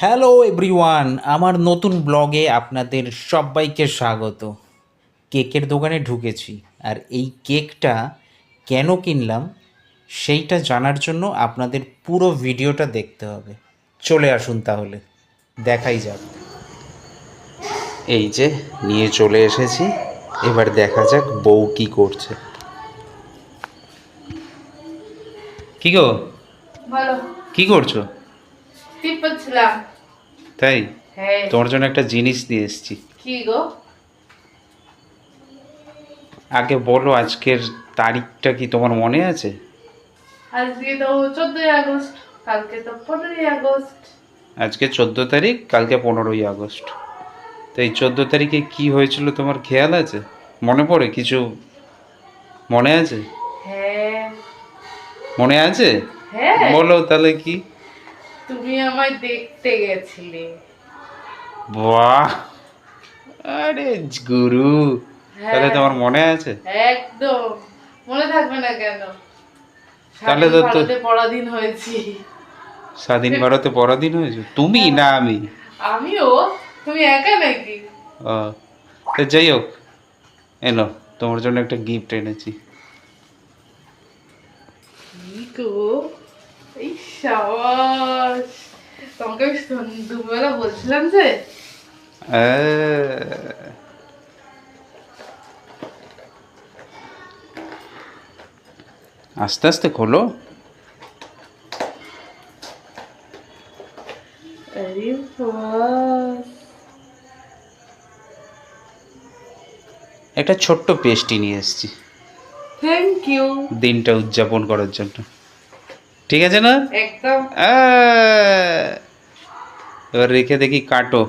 Hello everyone, আমার নতুন ব্লগে আপনাদের সবাইকে স্বাগত। কেকের দোকানে ঢুকেছি, আর এই কেকটা কেন কিনলাম সেইটা জানার জন্য আপনাদের পুরো ভিডিওটা দেখতে হবে। চলে আসুন তাহলে, দেখাই যাক। এই যে নিয়ে চলে এসেছি, এবার দেখা যাক বউ কি করছে। কি গো, বলো। কি করছো? টিপছিলাম। তাই? হ্যাঁ। তোমার জন্য একটা জিনিস নিয়ে এসেছি। কি গো? আগে বলো, আজকের তারিখটা কি তোমার মনে আছে? আজকে তো 14ই আগস্ট, কালকে তো 15ই আগস্ট। আজকে 14 তারিখ, কালকে 15ই আগস্ট। তো এই 14 তারিখে কি হয়েছিল তোমার খেয়াল আছে? মনে পড়ে কিছু? মনে আছে? হ্যাঁ। মনে আছে? হ্যাঁ, বলো তাহলে কি। তুমি আমায় দেখতে গেছিলে। বাহ, আরে গুরু, তাহলে হ্যাঁ, তোমার মনে আছে? একদম। মনে থাকবে না কেন? তাহলে স্বাধীন তো তো ভারতে পরাধীন হয়েছি। স্বাধীন ভারতে পরাধীন হয়েছে তুমি হ্যাঁ, না আমি? আমিও। তুমি একা নাকি? ও, তো যাই হোক, এনো তোমার জন্য একটা গিফট এনেছি। কি গো? এই সাবাস। তোমাকে আমি দুবেলা বলছিলাম যে আহ, আস্তে আস্তে খোলো। আরে বাস। একটা ছোট্ট পেস্টি নিয়ে এসেছি থ্যাংক ইউ। দিনটা উদযাপন করার জন্য। ঠিক আছে না? একদম। আহ, এবার রেখে দেখি, কাটো।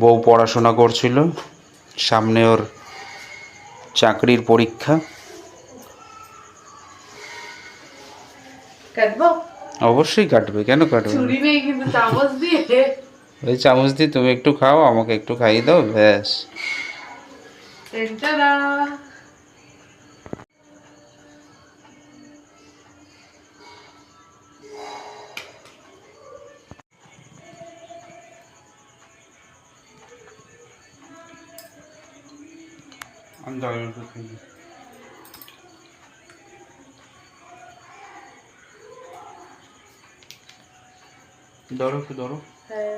বউ পড়াশোনা করছিল, সামনে ওর চাকরির পরীক্ষা। কাটবো? অবশ্যই কাটবে, কেন কাটবে না? ছুরি নেই কিন্তু চামচ দিয়ে। ওই চামচ দিয়ে তুমি একটু খাও, আমাকে একটু খাইয়ে দাও, ব্যাস। টেনটারা। আমি জলের ওষুধ খাই। ধরো একটু ধরো। হ্যাঁ।